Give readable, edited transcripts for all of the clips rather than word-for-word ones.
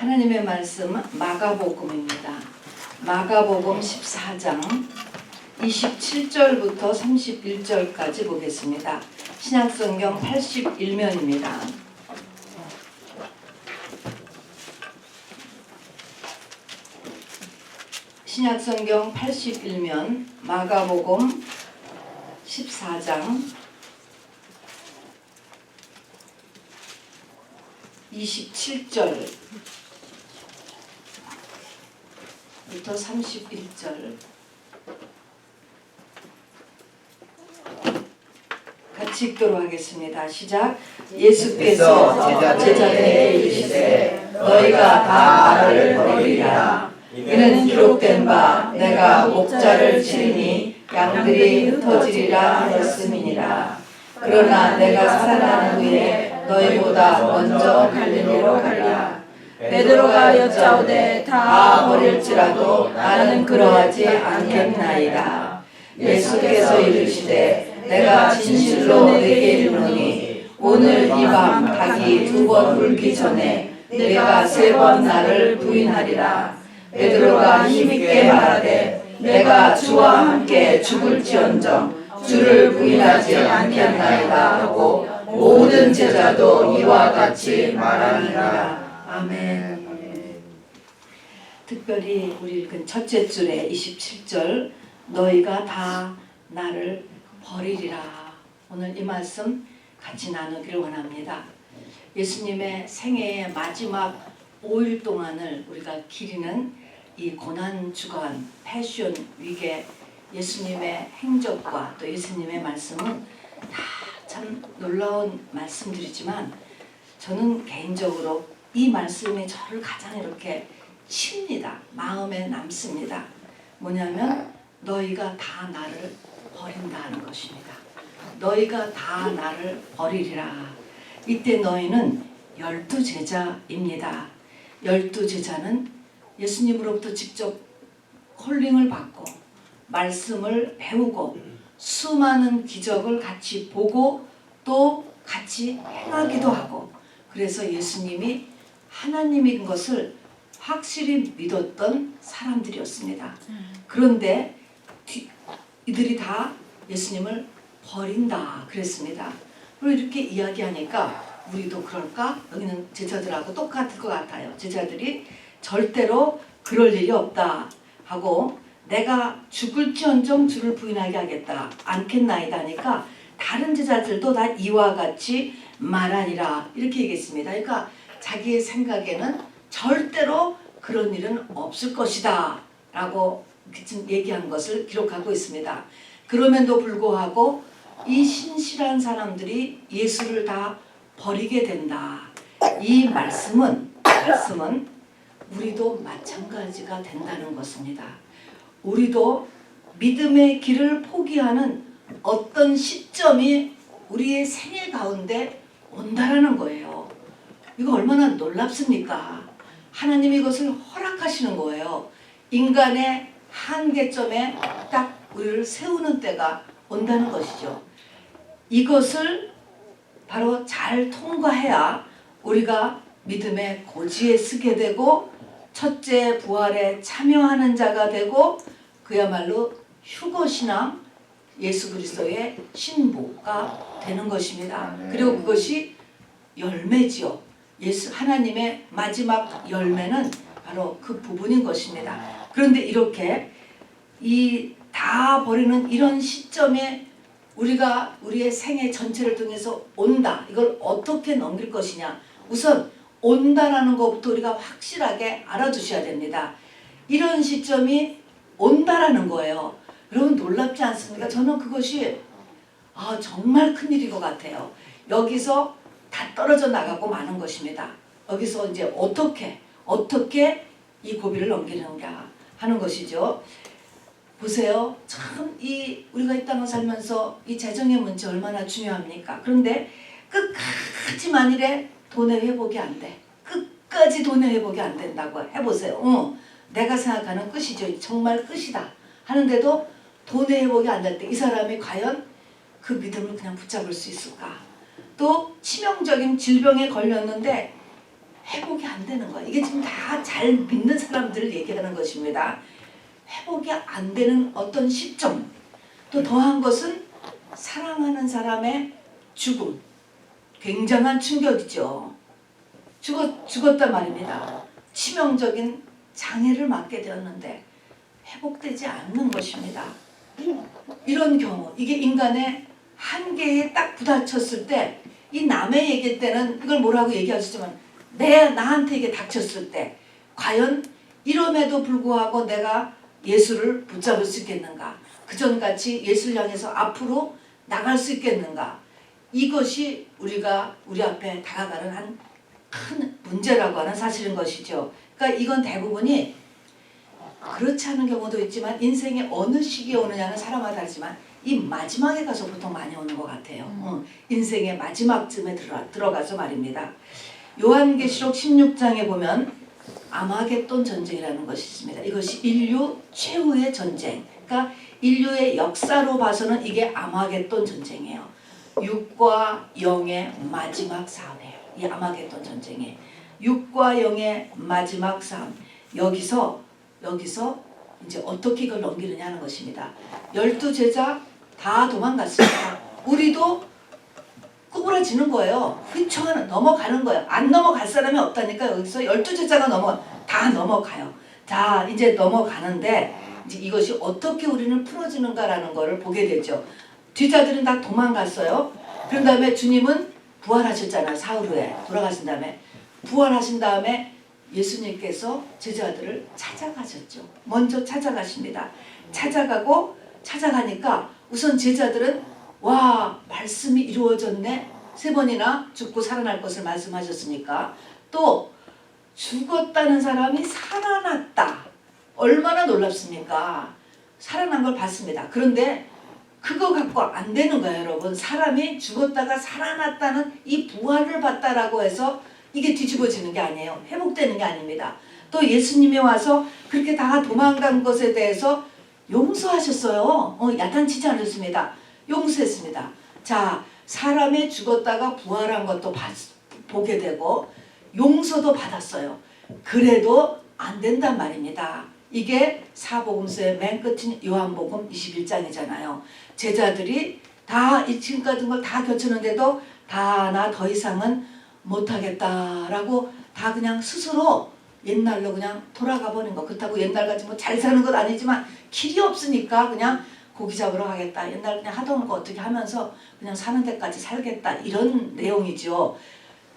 하나님의 말씀 마가복음입니다. 마가복음 14장 27절부터 31절까지 보겠습니다. 신약성경 81면입니다. 신약성경 81면 마가복음 14장 27절부터 31절 같이 읽도록 하겠습니다. 시작. 예수께서 제자들에게 이르시되 너희가 다 나를 버리리라. 이는 기록된 바 내가 목자를 치리니 양들이 흩어지리라 하였음이니라. 그러나 내가 살아난 후에 너희보다 먼저 갈릴리로 가리라. 베드로가 여짜오되 다 버릴지라도 나는 그러하지 않겠나이다. 예수께서 이르시되 내가 진실로 네게 이르노니 오늘 이 밤 닭이 2번 울기 전에 내가 3번 나를 부인하리라. 베드로가 힘있게 말하되 내가 주와 함께 죽을지언정 주를 부인하지 않겠나이다 하고 모든 제자도 이와 같이 말하니라. 아멘. 특별히 우리 읽은 첫째 줄에 27절 너희가 다 나를 버리리라. 오늘 이 말씀 같이 나누기를 원합니다. 예수님의 생애의 마지막 5일 동안을 우리가 기리는 이 고난주간 패션 위기에 예수님의 행적과 또 예수님의 말씀은 다 참 놀라운 말씀들이지만 저는 개인적으로 이 말씀이 저를 가장 이렇게 칩니다. 마음에 남습니다. 뭐냐면 너희가 다 나를 버린다는 것입니다. 너희가 다 나를 버리리라. 이때 너희는 12제자입니다. 12제자는 예수님으로부터 직접 콜링을 받고 말씀을 배우고 수많은 기적을 같이 보고 또 같이 행하기도 하고 그래서 예수님이 하나님인 것을 확실히 믿었던 사람들이었습니다. 그런데 이들이 다 예수님을 버린다 그랬습니다. 그리고 이렇게 이야기하니까 우리도 그럴까? 여기는 제자들하고 똑같을 것 같아요. 제자들이 절대로 그럴 일이 없다 하고 내가 죽을지언정 주를 부인하게 하겠다 않겠나이다 하니까 다른 제자들도 다 이와 같이 말하니라 이렇게 얘기했습니다. 그러니까 자기의 생각에는 절대로 그런 일은 없을 것이다 라고 얘기한 것을 기록하고 있습니다. 그럼에도 불구하고 이 신실한 사람들이 예수를 다 버리게 된다. 이 말씀은 우리도 마찬가지가 된다는 것입니다. 우리도 믿음의 길을 포기하는 어떤 시점이 우리의 생애 가운데 온다라는 거예요. 이거 얼마나 놀랍습니까? 하나님이 이것을 허락하시는 거예요. 인간의 한계점에 딱 우리를 세우는 때가 온다는 것이죠. 이것을 바로 잘 통과해야 우리가 믿음의 고지에 서게 되고 첫째 부활에 참여하는 자가 되고 그야말로 휴거신앙 예수 그리스도의 신부가 되는 것입니다. 그리고 그것이 열매지요. 하나님의 마지막 열매는 바로 그 부분인 것입니다. 그런데 이렇게 이 다 버리는 이런 시점에 우리가 우리의 생애 전체를 통해서 온다. 이걸 어떻게 넘길 것이냐. 우선 온다라는 것부터 우리가 확실하게 알아두셔야 됩니다. 이런 시점이 온다라는 거예요. 여러분 놀랍지 않습니까? 저는 그것이 정말 큰일인 것 같아요. 여기서 다 떨어져 나가고 마는 것입니다. 여기서 이제 어떻게 이 고비를 넘기는가 하는 것이죠. 보세요. 참 우리가 이 땅을 살면서 이 재정의 문제 얼마나 중요합니까? 그런데 끝까지 만일에 돈의 회복이 안 돼. 끝까지 돈의 회복이 안 된다고 해보세요. 내가 생각하는 끝이죠. 정말 끝이다. 하는데도 돈의 회복이 안 될 때 이 사람이 과연 그 믿음을 그냥 붙잡을 수 있을까? 또 치명적인 질병에 걸렸는데 회복이 안 되는 거야. 이게 지금 다 잘 믿는 사람들을 얘기하는 것입니다. 회복이 안 되는 어떤 시점, 또 더한 것은 사랑하는 사람의 죽음. 굉장한 충격이죠. 죽었단 말입니다. 치명적인 장애를 맞게 되었는데 회복되지 않는 것입니다. 이런 경우, 이게 인간의 한계에 딱 부딪혔을 때, 이 남의 얘기일 때는 이걸 뭐라고 얘기하시지만 나한테 이게 닥쳤을 때 과연 이럼에도 불구하고 내가 예수를 붙잡을 수 있겠는가? 그전같이 예수를 향해서 앞으로 나갈 수 있겠는가? 이것이 우리가 우리 앞에 다가가는 한 큰 문제라고 하는 사실인 것이죠. 그러니까 이건 대부분이 그렇지 않은 경우도 있지만 인생의 어느 시기에 오느냐는 사람마다 다르지만 이 마지막에 가서 보통 많이 오는 것 같아요. 인생의 마지막쯤에 들어가서 말입니다. 요한계시록 16장에 보면 아마겟돈 전쟁이라는 것이 있습니다. 이것이 인류 최후의 전쟁. 그러니까 인류의 역사로 봐서는 이게 아마겟돈 전쟁이에요. 육과 영의 마지막 싸움이에요. 이 아마겟돈 전쟁에 육과 영의 마지막 싸움. 여기서 이제 어떻게 이걸 넘기느냐 하는 것입니다. 12제자 다 도망갔습니다. 우리도 구부러지는 거예요. 휘청하는 넘어가는 거예요. 안 넘어갈 사람이 없다니까. 여기서 12제자가 다 넘어가요. 자, 이제 넘어가는데 이제 이것이 어떻게 우리는 풀어지는가라는 것을 보게 되죠. 뒤자들은 다 도망갔어요. 그런 다음에 주님은 부활하셨잖아요. 사흘 후에 돌아가신 다음에 부활하신 다음에 예수님께서 제자들을 찾아가셨죠. 먼저 찾아가십니다. 찾아가니까 우선 제자들은 와, 말씀이 이루어졌네. 3번이나 죽고 살아날 것을 말씀하셨으니까. 또 죽었다는 사람이 살아났다. 얼마나 놀랍습니까? 살아난 걸 봤습니다. 그런데 그거 갖고 안 되는 거예요, 여러분. 사람이 죽었다가 살아났다는 이 부활을 봤다라고 해서 이게 뒤집어지는 게 아니에요. 회복되는 게 아닙니다. 또 예수님이 와서 그렇게 다 도망간 것에 대해서 용서하셨어요. 야단치지 않았습니다. 용서했습니다. 자, 사람이 죽었다가 부활한 것도 보게 되고 용서도 받았어요. 그래도 안 된단 말입니다. 이게 사복음서의 맨 끝인 요한복음 21장이잖아요. 제자들이 다 지금까지 걸 다 겪었는데도 다 나 더 이상은 못하겠다라고 다 그냥 스스로 옛날로 그냥 돌아가 버린 거. 그렇다고 옛날같이 뭐 잘 사는 건 아니지만 길이 없으니까 그냥 고기 잡으러 가겠다. 옛날 그냥 하던 거 어떻게 하면서 그냥 사는 데까지 살겠다. 이런 내용이죠.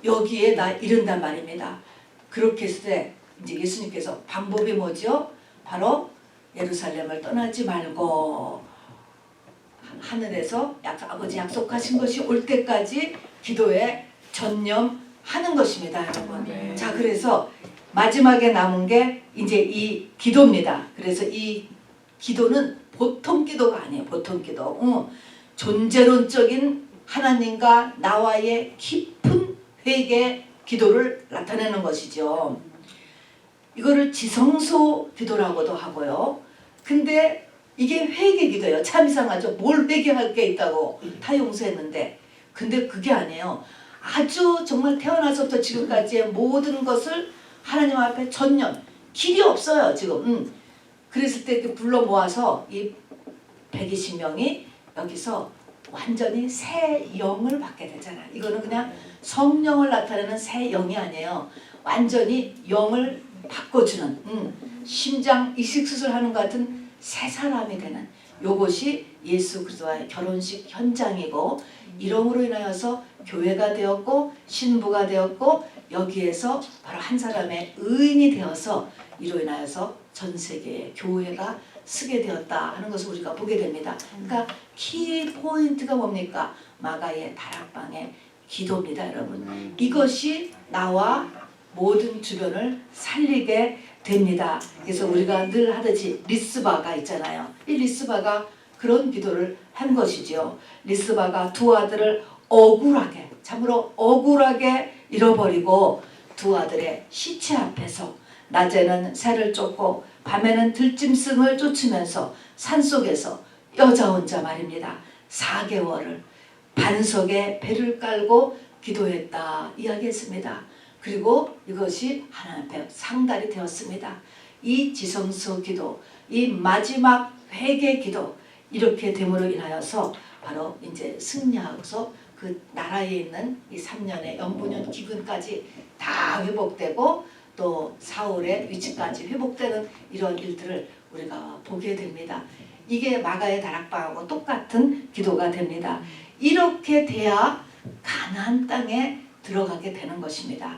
여기에 나 이른단 말입니다. 그렇게 했을 때 이제 예수님께서 방법이 뭐죠? 바로 예루살렘을 떠나지 말고 하늘에서 아버지 약속하신 것이 올 때까지 기도에 전념하는 것입니다, 여러분. 네. 자, 그래서 마지막에 남은 게 이제 이 기도입니다. 그래서 이 기도는 보통 기도가 아니에요. 보통 기도. 존재론적인 하나님과 나와의 깊은 회개 기도를 나타내는 것이죠. 이거를 지성소 기도라고도 하고요. 근데 이게 회개 기도예요. 참 이상하죠. 뭘 회개할 게 있다고 다 용서했는데. 근데 그게 아니에요. 아주 정말 태어나서부터 지금까지의 모든 것을 하나님 앞에 전념. 길이 없어요, 지금. 그랬을 때 이렇게 불러 모아서 이 120명이 여기서 완전히 새 영을 받게 되잖아요. 이거는 그냥 성령을 나타내는 새 영이 아니에요. 완전히 영을 바꿔주는 심장 이식수술하는 것 같은 새 사람이 되는 요것이 예수 그리스도와의 결혼식 현장이고 이름으로 인하여서 교회가 되었고 신부가 되었고 여기에서 바로 한 사람의 의인이 되어서 이로 인하여서 전 세계의 교회가 쓰게 되었다 하는 것을 우리가 보게 됩니다. 그러니까 키 포인트가 뭡니까? 마가의 다락방의 기도입니다, 여러분. 이것이 나와 모든 주변을 살리게 됩니다. 그래서 우리가 늘 하듯이 리스바가 있잖아요. 이 리스바가 그런 기도를 한 것이죠. 리스바가 두 아들을 억울하게, 참으로 억울하게 잃어버리고 두 아들의 시체 앞에서 낮에는 새를 쫓고 밤에는 들짐승을 쫓으면서 산속에서 여자 혼자 말입니다. 4개월을 반석에 배를 깔고 기도했다 이야기했습니다. 그리고 이것이 하나님 앞에 상달이 되었습니다. 이 지성소 기도, 이 마지막 회개 기도 이렇게 됨으로 인하여서 바로 이제 승리하고서 그 나라에 있는 이 3년의 연분연 기근까지 다 회복되고 또 사울의 위치까지 회복되는 이런 일들을 우리가 보게 됩니다. 이게 마가의 다락방하고 똑같은 기도가 됩니다. 이렇게 돼야 가나안 땅에 들어가게 되는 것입니다.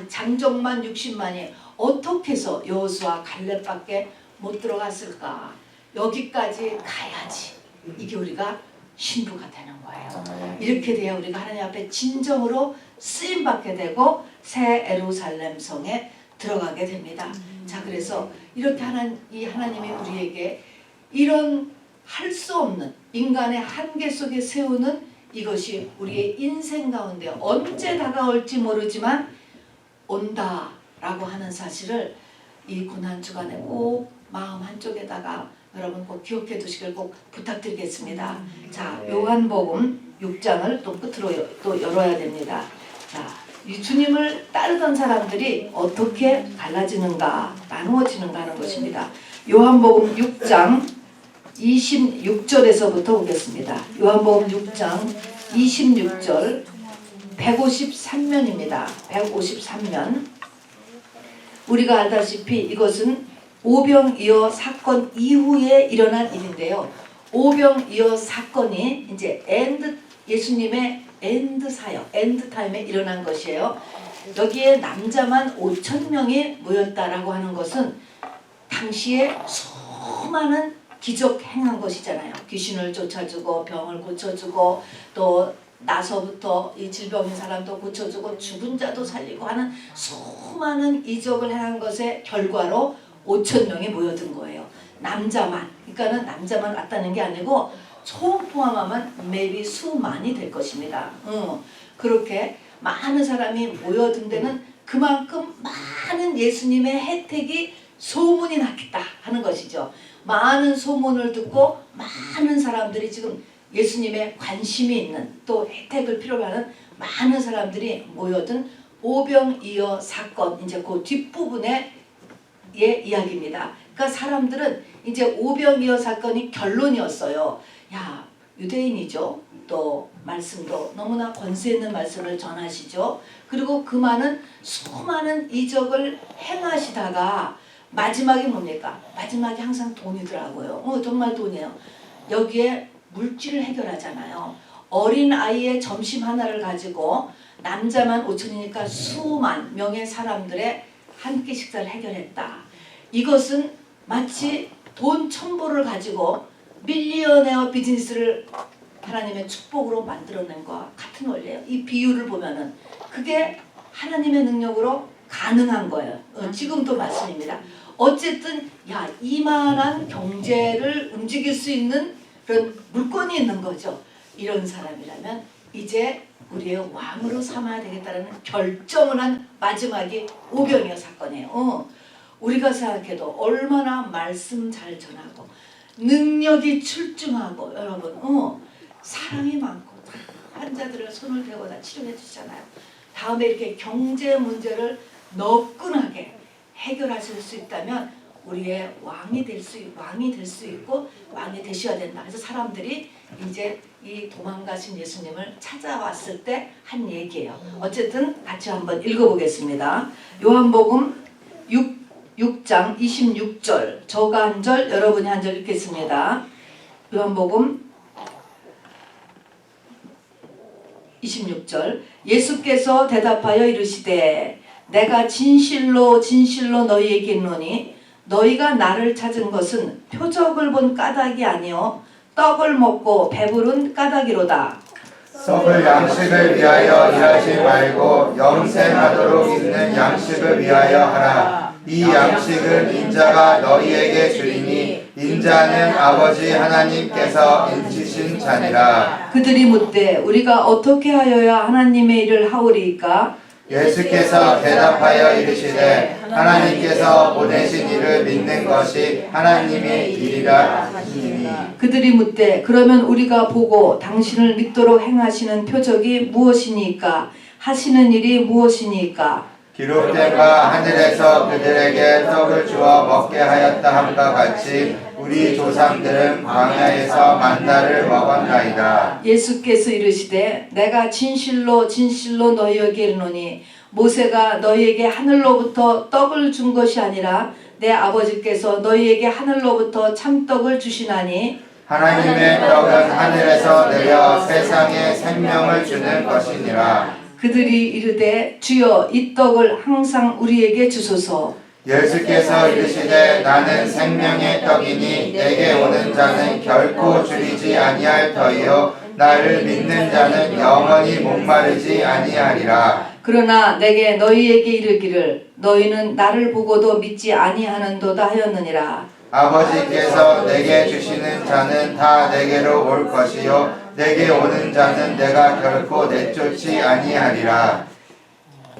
장정만 60만이 어떻게 해서 여호수아 갈렙밖에 못 들어갔을까? 여기까지 가야지. 이게 우리가 신부가 되는 거예요. 이렇게 돼야 우리가 하나님 앞에 진정으로 쓰임받게 되고 새 예루살렘 성에 들어가게 됩니다. 자, 그래서 이렇게 이 하나님이 우리에게 이런 할 수 없는 인간의 한계 속에 세우는 이것이 우리의 인생 가운데 언제 다가올지 모르지만 온다라고 하는 사실을 이 고난주간에 꼭 마음 한쪽에다가 여러분 꼭 기억해 두시길 꼭 부탁드리겠습니다. 자, 요한복음 6장을 또 끝으로 또 열어야 됩니다. 자, 이 주님을 따르던 사람들이 어떻게 갈라지는가, 나누어지는가 하는 것입니다. 요한복음 6장 26절에서부터 보겠습니다. 요한복음 6장 26절 153면입니다. 153면. 우리가 알다시피 이것은 오병이어 사건 이후에 일어난 일인데요. 오병이어 사건이 이제 예수님의 엔드 사역, 엔드 타임에 일어난 것이에요. 여기에 남자만 5,000명이 모였다라고 하는 것은 당시에 수많은 기적 행한 것이잖아요. 귀신을 쫓아주고 병을 고쳐주고 또 나서부터 이 질병인 사람도 고쳐주고 죽은 자도 살리고 하는 수많은 이적을 행한 것의 결과로 5,000명이 모여든 거예요. 남자만. 그러니까는 남자만 왔다는 게 아니고 총 포함하면 maybe 수만이 될 것입니다. 그렇게 많은 사람이 모여든 데는 그만큼 많은 예수님의 혜택이 소문이 났겠다 하는 것이죠. 많은 소문을 듣고 많은 사람들이 지금 예수님의 관심이 있는 또 혜택을 필요로 하는 많은 사람들이 모여든 오병이어 사건, 이제 그 뒷부분의 이야기입니다. 그러니까 사람들은 이제 오병이어 사건이 결론이었어요. 야, 유대인이죠. 또 말씀도 너무나 권세 있는 말씀을 전하시죠. 그리고 그 많은 수많은 이적을 행하시다가 마지막이 뭡니까? 마지막이 항상 돈이더라고요. 정말 돈이에요. 여기에 물질을 해결하잖아요. 어린 아이의 점심 하나를 가지고 남자만 5,000이니까 수만 명의 사람들의 한 끼 식사를 해결했다. 이것은 마치 돈 1,000불을 가지고 밀리어네어 비즈니스를 하나님의 축복으로 만들어낸 것과 같은 원리예요. 이 비유를 보면은 그게 하나님의 능력으로 가능한 거예요. 지금도 말씀입니다. 어쨌든 이만한 경제를 움직일 수 있는 그런 물건이 있는 거죠. 이런 사람이라면 이제 우리의 왕으로 삼아야 되겠다는 결정을 한 마지막이 오병이어 사건이에요. 우리가 생각해도 얼마나 말씀 잘 전하고 능력이 출중하고 여러분 사랑이 많고 환자들을 손을 대고 다 치료해 주잖아요. 다음에 이렇게 경제 문제를 너끈하게 해결하실 수 있다면 우리의 왕이 될 수 있고 왕이 되셔야 된다. 그래서 사람들이 이제 이 도망가신 예수님을 찾아왔을 때 한 얘기예요. 어쨌든 같이 한번 읽어보겠습니다. 요한복음 6장 26절 저가 한 절 여러분이 한 절 읽겠습니다. 요한복음 26절 예수께서 대답하여 이르시되 내가 진실로 진실로 너희에게 이르노니 너희가 나를 찾은 것은 표적을 본 까닭이 아니요 떡을 먹고 배부른 까닭이로다. 썩을 양식을 위하여 일하지 말고 영생하도록 있는 양식을 위하여 하라. 이 양식은 인자가 너희에게 주리니 인자는 아버지 하나님께서 인치신 자니라. 그들이 묻되 우리가 어떻게 하여야 하나님의 일을 하오리이까? 예수께서 대답하여 이르시되 하나님께서 보내신 이를 믿는 것이 하나님의 일이라 하시니. 그들이 묻되 그러면 우리가 보고 당신을 믿도록 행하시는 표적이 무엇이니까? 하시는 일이 무엇이니까? 기록된 바 하늘에서 그들에게 떡을 주어 먹게 하였다 함과 같이 우리 조상들은 광야에서 만나를 먹었나이다. 예수께서 이르시되 내가 진실로 진실로 너희에게 이르노니 모세가 너희에게 하늘로부터 떡을 준 것이 아니라 내 아버지께서 너희에게 하늘로부터 참떡을 주시나니 하나님의 떡은 하늘에서 내려 세상에 생명을 주는 것이니라. 그들이 이르되 주여 이 떡을 항상 우리에게 주소서. 예수께서 이르시되 나는 생명의 떡이니 내게 오는 자는 결코 줄이지 아니할 터이요 나를 믿는 자는 영원히 목마르지 아니하리라. 그러나 내게 너희에게 이르기를 너희는 나를 보고도 믿지 아니하는도다 하였느니라. 아버지께서 내게 주시는 자는 다 내게로 올 것이요 내게 오는 자는 내가 결코 내쫓지 아니하리라.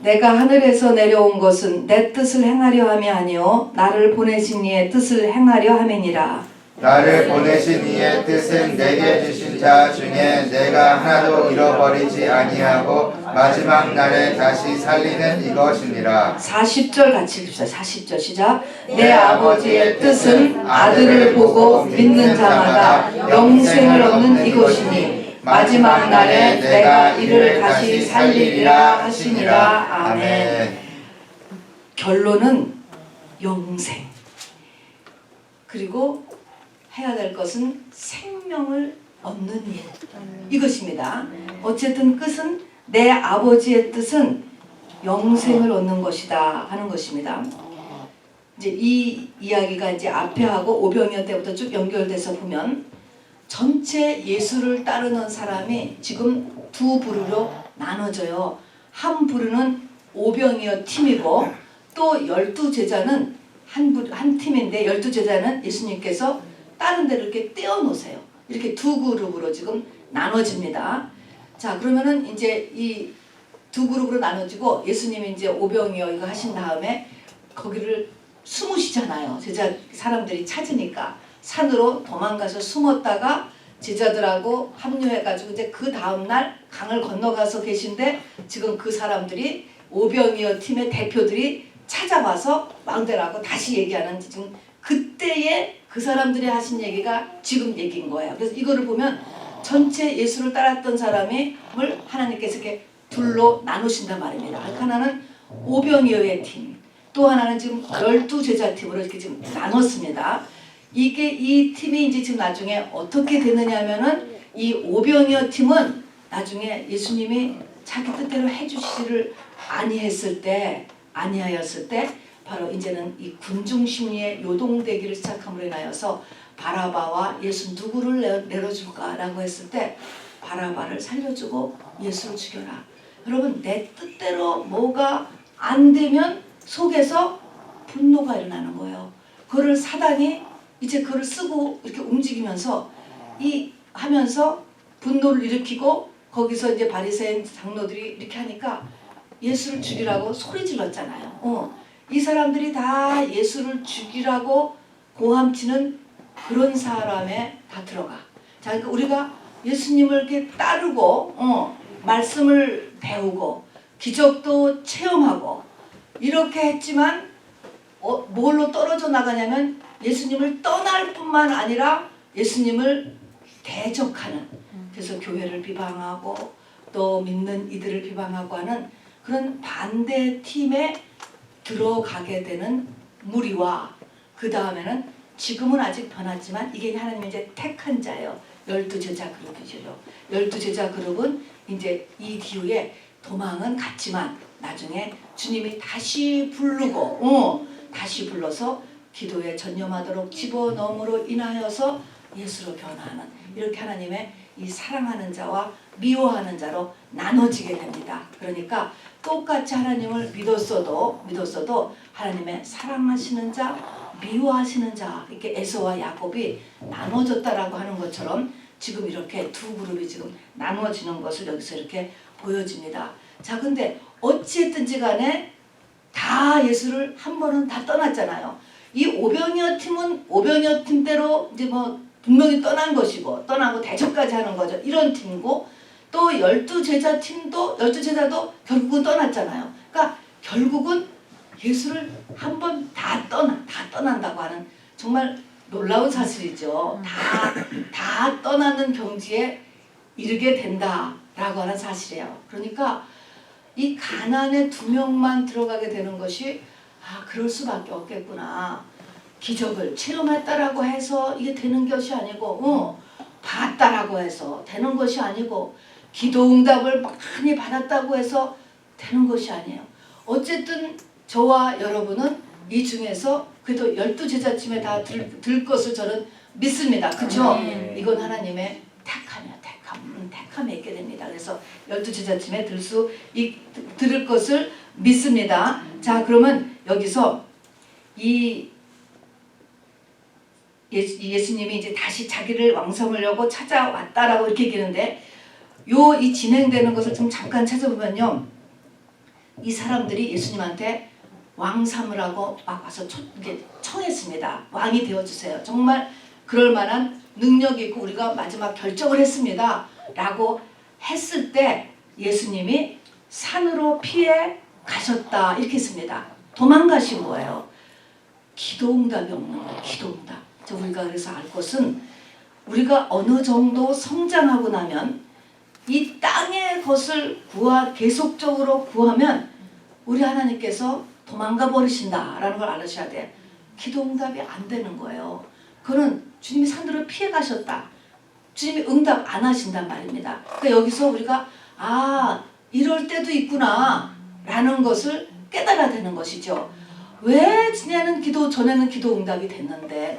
내가 하늘에서 내려온 것은 내 뜻을 행하려 함이 아니요 나를 보내신 이의 뜻을 행하려 함이니라. 나를 보내신 이의 뜻은 내게 주신 자 중에 내가 하나도 잃어버리지 아니하고 마지막 날에 다시 살리는 이것이니라. 40절 같이 읽읍시다. 40절 시작. 내 아버지의 뜻은 아들을 보고 믿는 자마다 영생을 얻는 이것이니 마지막 날에 내가 이를 다시 살리리라 하시니라. 아멘. 결론은 영생. 그리고 해야 될 것은 생명을 얻는 일. 이것입니다. 어쨌든 끝은 내 아버지의 뜻은 영생을 얻는 것이다 하는 것입니다. 이제 이 이야기가 이제 앞에 하고 오병이어 때부터 쭉 연결돼서 보면 전체 예수를 따르는 사람이 지금 두 부류로 나눠져요. 한 부류는 오병이어 팀이고 또 12제자는 한 팀인데 12제자는 예수님께서 다른 데를 이렇게 떼어놓으세요. 이렇게 두 그룹으로 지금 나눠집니다. 자, 그러면은 이제 이 두 그룹으로 나눠지고 예수님이 이제 오병이어 이거 하신 다음에 거기를 숨으시잖아요. 제자 사람들이 찾으니까 산으로 도망가서 숨었다가 제자들하고 합류해가지고 이제 그 다음날 강을 건너가서 계신데 지금 그 사람들이 오병이어 팀의 대표들이 찾아와서 망대라고 다시 얘기하는 지금 그때의 그 사람들이 하신 얘기가 지금 얘기인 거예요. 그래서 이거를 보면 전체 예수를 따랐던 사람을 하나님께서 이렇게 둘로 나누신단 말입니다. 하나는 오병이어의 팀, 또 하나는 지금 12제자 팀으로 이렇게 지금 나눴습니다. 이 팀이 이제 지금 나중에 어떻게 되느냐 하면은 이 오병이어 팀은 나중에 예수님이 자기 뜻대로 해주시지를 아니하였을 때 바로 이제는 이 군중 심리에 요동되기를 시작함으로 인하여서 바라바와 예수 누구를 내려줄까라고 했을 때 바라바를 살려주고 예수를 죽여라. 여러분 내 뜻대로 뭐가 안 되면 속에서 분노가 일어나는 거예요. 그거를 사단이 이제 그걸 쓰고 이렇게 움직이면서 하면서 분노를 일으키고 거기서 이제 바리새인 장로들이 이렇게 하니까 예수를 죽이라고 소리 질렀잖아요. 이 사람들이 다 예수를 죽이라고 고함치는 그런 사람에 다 들어가. 자, 그러니까 우리가 예수님을 이렇게 따르고 말씀을 배우고 기적도 체험하고 이렇게 했지만 뭘로 떨어져 나가냐면 예수님을 떠날 뿐만 아니라 예수님을 대적하는, 그래서 교회를 비방하고 또 믿는 이들을 비방하고 하는 그런 반대 팀에 들어가게 되는 무리와 그 다음에는 지금은 아직 변했지만 이게 하나님이 이제 택한 자예요. 12제자 그룹이죠. 12제자 그룹은 이제 이 뒤에 도망은 갔지만 나중에 주님이 다시 다시 불러서 기도에 전념하도록 집어넣음으로 인하여서 예수로 변화하는, 이렇게 하나님의 이 사랑하는 자와 미워하는 자로 나눠지게 됩니다. 그러니까 똑같이 하나님을 믿었어도 하나님의 사랑하시는 자, 미워하시는 자, 이렇게 에서와 야곱이 나눠졌다라고 하는 것처럼 지금 이렇게 두 그룹이 지금 나눠지는 것을 여기서 이렇게 보여집니다. 자, 근데 어찌했든지 간에 다 예수를 한 번은 다 떠났잖아요. 이 오병이어 팀은 오병이어 팀대로 이제 뭐 분명히 떠난 것이고 떠나고 대적까지 하는 거죠. 이런 팀이고 또 12제자 팀도 12제자도 결국은 떠났잖아요. 그러니까 결국은 예수를 한번 다 떠난다고 하는 정말 놀라운 사실이죠. 다 떠나는 경지에 이르게 된다라고 하는 사실이에요. 그러니까 이 가난에 2명만 들어가게 되는 것이 그럴 수밖에 없겠구나. 기적을 체험했다라고 해서 이게 되는 것이 아니고 봤다라고 해서 되는 것이 아니고 기도응답을 많이 받았다고 해서 되는 것이 아니에요. 어쨌든 저와 여러분은 이 중에서 그래도 12제자쯤에 다 들 것을 저는 믿습니다. 그렇죠? 이건 하나님의 택함에 있게 됩니다. 그래서 12제자쯤에 들을 것을 믿습니다. 자, 그러면 여기서 이 예수님이 이제 다시 자기를 왕 삼으려고 찾아왔다라고 이렇게 얘기하는데 이 진행되는 것을 좀 잠깐 찾아보면요. 이 사람들이 예수님한테 왕 삼으라고 막 와서 청했습니다. 왕이 되어주세요. 정말 그럴 만한 능력이 있고 우리가 마지막 결정을 했습니다. 라고 했을 때 예수님이 산으로 피해 가셨다. 이렇게 했습니다. 도망가신 거예요. 기도응답이 없는 거예요. 기도응답. 우리가 그래서 알 것은 우리가 어느 정도 성장하고 나면 이 땅의 것을 계속적으로 구하면 우리 하나님께서 도망가 버리신다라는 걸 알으셔야 돼요. 기도응답이 안 되는 거예요. 그거는 주님이 산으로 피해 가셨다. 주님이 응답 안 하신단 말입니다. 그러니까 여기서 우리가 이럴 때도 있구나 라는 것을 깨달아야 되는 것이죠. 왜 전에는 기도 응답이 됐는데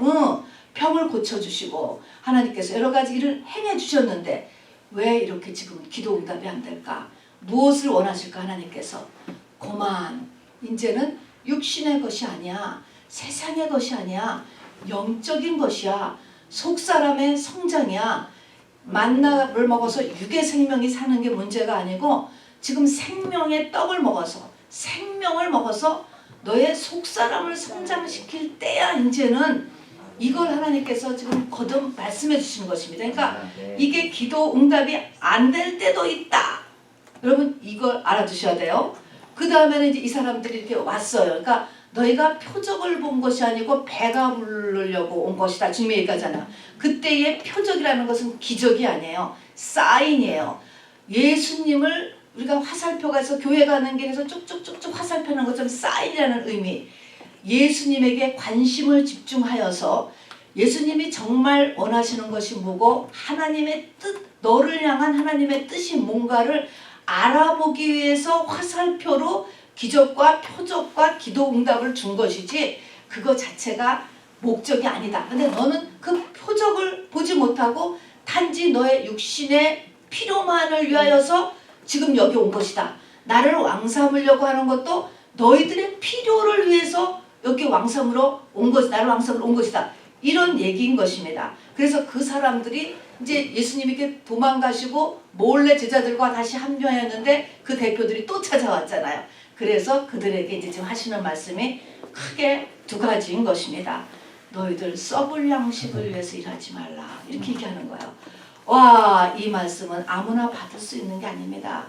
병을 고쳐주시고 하나님께서 여러 가지 일을 행해 주셨는데 왜 이렇게 지금 기도 응답이 안 될까? 무엇을 원하실까 하나님께서? 고만 이제는 육신의 것이 아니야. 세상의 것이 아니야. 영적인 것이야. 속사람의 성장이야. 만나를 먹어서 육의 생명이 사는 게 문제가 아니고 지금 생명의 떡을 먹어서 생명을 먹어서 너의 속사람을 성장시킬 때야 이제는 이걸 하나님께서 지금 거듭 말씀해 주시는 것입니다. 그러니까 이게 기도 응답이 안 될 때도 있다. 여러분 이걸 알아두셔야 돼요. 그 다음에는 이제 이 사람들이 이렇게 왔어요. 그러니까 너희가 표적을 본 것이 아니고 배가 부르려고 온 것이다. 주님이 얘기하잖아요. 그때의 표적이라는 것은 기적이 아니에요. 사인이에요. 예수님을 우리가 화살표 가서 교회 가는 길에서 쭉쭉쭉쭉 화살표는 것처럼 사인이라는 의미. 예수님에게 관심을 집중하여서 예수님이 정말 원하시는 것이 뭐고 하나님의 뜻, 너를 향한 하나님의 뜻이 뭔가를 알아보기 위해서 화살표로 기적과 표적과 기도 응답을 준 것이지 그거 자체가 목적이 아니다. 근데 너는 그 표적을 보지 못하고 단지 너의 육신의 필요만을 위하여서 지금 여기 온 것이다. 나를 왕 삼으려고 하는 것도 너희들의 필요를 위해서 여기 왕 삼으러 온 것이 나를 왕 삼으러 온 것이다. 이런 얘기인 것입니다. 그래서 그 사람들이 이제 예수님에게 도망가시고 몰래 제자들과 다시 합류하였는데 그 대표들이 또 찾아왔잖아요. 그래서 그들에게 이제 지금 하시는 말씀이 크게 2가지인 것입니다. 너희들 썩을 양식을 위해서 일하지 말라. 이렇게 얘기하는 거예요. 와, 이 말씀은 아무나 받을 수 있는 게 아닙니다.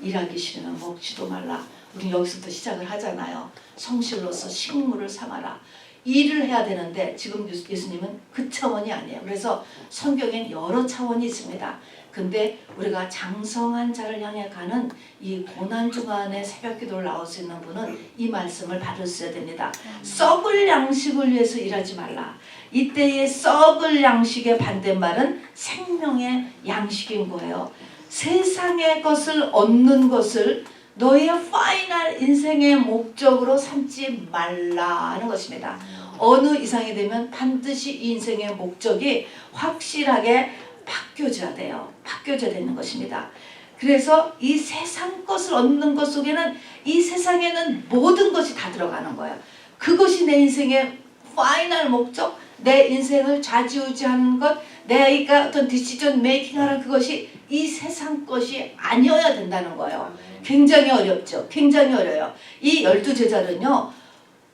일하기 싫으면 먹지도 말라. 우리 여기서부터 시작을 하잖아요. 성실로서 식물을 삼아라. 일을 해야 되는데 지금 예수님은 그 차원이 아니에요. 그래서 성경엔 여러 차원이 있습니다. 근데 우리가 장성한 자를 향해 가는 이 고난 중간에 새벽 기도를 나올 수 있는 분은 이 말씀을 받을 수 있어야 됩니다. 썩을 양식을 위해서 일하지 말라. 이때의 썩을 양식의 반대말은 생명의 양식인 거예요. 세상의 것을 얻는 것을 너의 파이널 인생의 목적으로 삼지 말라 하는 것입니다. 어느 이상이 되면 반드시 이 인생의 목적이 확실하게 바뀌어져야 돼요. 바뀌어져야 되는 것입니다. 그래서 이 세상 것을 얻는 것 속에는 이 세상에는 모든 것이 다 들어가는 거예요. 그것이 내 인생의 파이널 목적, 내 인생을 좌지우지하는 것, 내가 어떤 디시전 메이킹하는 그것이 이 세상 것이 아니어야 된다는 거예요. 굉장히 어렵죠. 굉장히 어려워요. 이 12제자는요.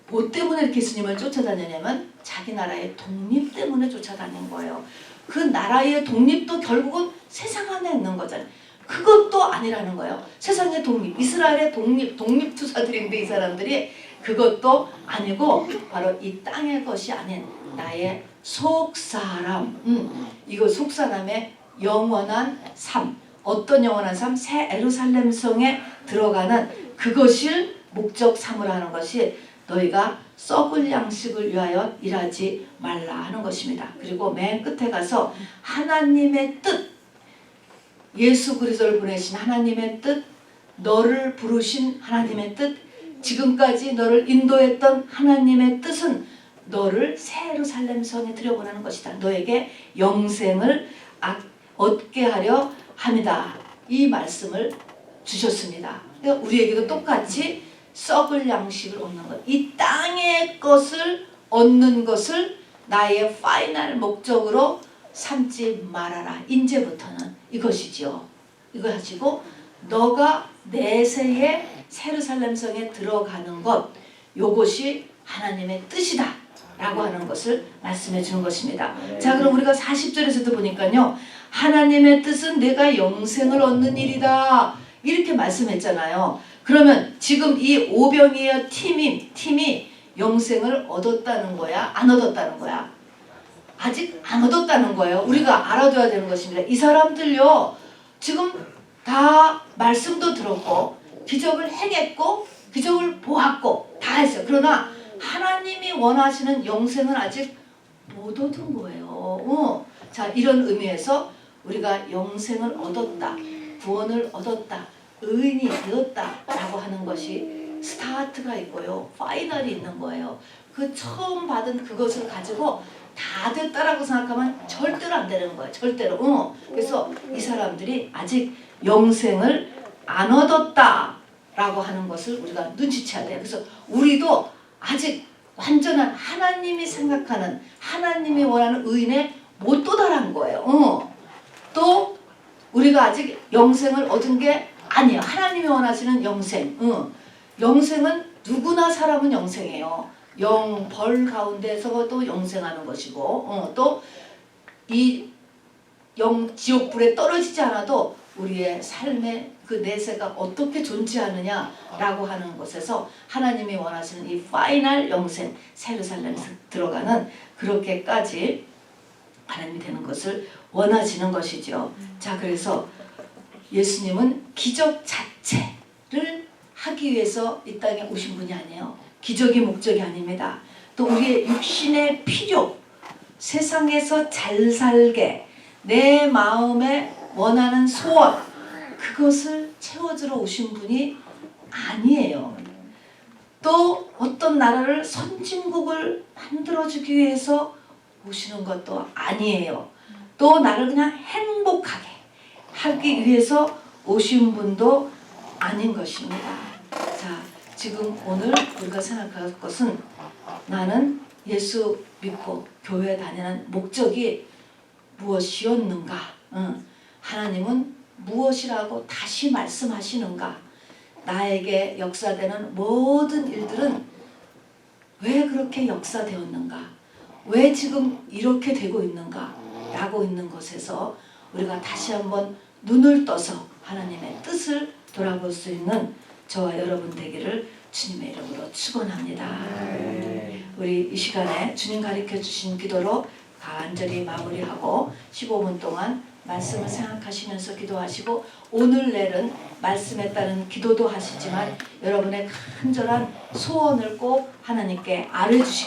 뭐 때문에 이렇게 예수님을 쫓아다니냐면 자기 나라의 독립 때문에 쫓아다닌 거예요. 그 나라의 독립도 결국은 세상 안에 있는 거잖아요. 그것도 아니라는 거예요. 세상의 독립, 이스라엘의 독립투사들인데 이 사람들이 그것도 아니고 바로 이 땅의 것이 아닌 나의 속사람, 이거 속사람의 영원한 삶, 어떤 영원한 삶? 새 예루살렘 성에 들어가는 그것을 목적 삼으라 하는 것이 너희가 썩을 양식을 위하여 일하지 말라 하는 것입니다. 그리고 맨 끝에 가서 하나님의 뜻, 예수 그리스도를 보내신 하나님의 뜻, 너를 부르신 하나님의 뜻, 지금까지 너를 인도했던 하나님의 뜻은 너를 새 예루살렘 성에 들여보내는 것이다. 너에게 영생을 얻게 하려 합니다. 이 말씀을 주셨습니다. 그러니까 우리에게도 똑같이 썩을 양식을 얻는 것, 이 땅의 것을 얻는 것을 나의 파이널 목적으로 삼지 말아라. 이제부터는 이것이지요. 이거 가지고 너가 내세에 예루살렘 성에 들어가는 것, 요것이 하나님의 뜻이다 라고 하는 것을 말씀해 주는 것입니다. 자, 그럼 우리가 40절에서도 보니까요, 하나님의 뜻은 내가 영생을 얻는 일이다 이렇게 말씀했잖아요. 그러면 지금 이 오병이어 팀이 영생을 얻었다는 거야? 안 얻었다는 거야? 아직 안 얻었다는 거예요. 우리가 알아둬야 되는 것입니다. 이 사람들요, 지금 다 말씀도 들었고 기적을 행했고 기적을 보았고 다 했어요. 그러나 하나님이 원하시는 영생은 아직 못 얻은 거예요. 자, 이런 의미에서 우리가 영생을 얻었다, 구원을 얻었다, 의인이 되었다 라고 하는 것이 스타트가 있고요, 파이널이 있는 거예요. 그 처음 받은 그것을 가지고 다 됐다라고 생각하면 절대로 안 되는 거예요. 절대로. 그래서 이 사람들이 아직 영생을 안 얻었다라고 하는 것을 우리가 눈치채야 돼요. 그래서 우리도 아직 완전한 하나님이 생각하는, 하나님이 원하는 의인에 못 도달한 거예요. 또 우리가 아직 영생을 얻은 게 아니에요. 하나님이 원하시는 영생. 영생은 누구나 사람은 영생이에요. 영벌 가운데서 또 영생하는 것이고, 또 이 지옥불에 떨어지지 않아도 우리의 삶의 그 내세가 어떻게 존재하느냐라고 하는 것에서 하나님이 원하시는 이 파이널 영생, 새 예루살렘에 들어가는 그렇게까지 하나님이 되는 것을 원하시는 것이죠. 자, 그래서 예수님은 기적 자체를 하기 위해서 이 땅에 오신 분이 아니에요. 기적이 목적이 아닙니다. 또 우리의 육신의 필요, 세상에서 잘 살게 내 마음에 원하는 소원, 그것을 채워주러 오신 분이 아니에요. 또 어떤 나라를 선진국을 만들어주기 위해서 오시는 것도 아니에요. 또 나를 그냥 행복하게 하기 위해서 오신 분도 아닌 것입니다. 자, 지금 오늘 우리가 생각할 것은 나는 예수 믿고 교회 다니는 목적이 무엇이었는가? 하나님은 무엇이라고 다시 말씀하시는가? 나에게 역사되는 모든 일들은 왜 그렇게 역사되었는가? 왜 지금 이렇게 되고 있는가? 라고 있는 것에서 우리가 다시 한번 눈을 떠서 하나님의 뜻을 돌아볼 수 있는 저와 여러분 되기를 주님의 이름으로 축원합니다. 우리 이 시간에 주님 가르쳐 주신 기도로 간절히 마무리하고 15분 동안 말씀을 생각하시면서 기도하시고, 오늘 내일은 말씀에 따른 기도도 하시지만 여러분의 간절한 소원을 꼭 하나님께 아뢰주시기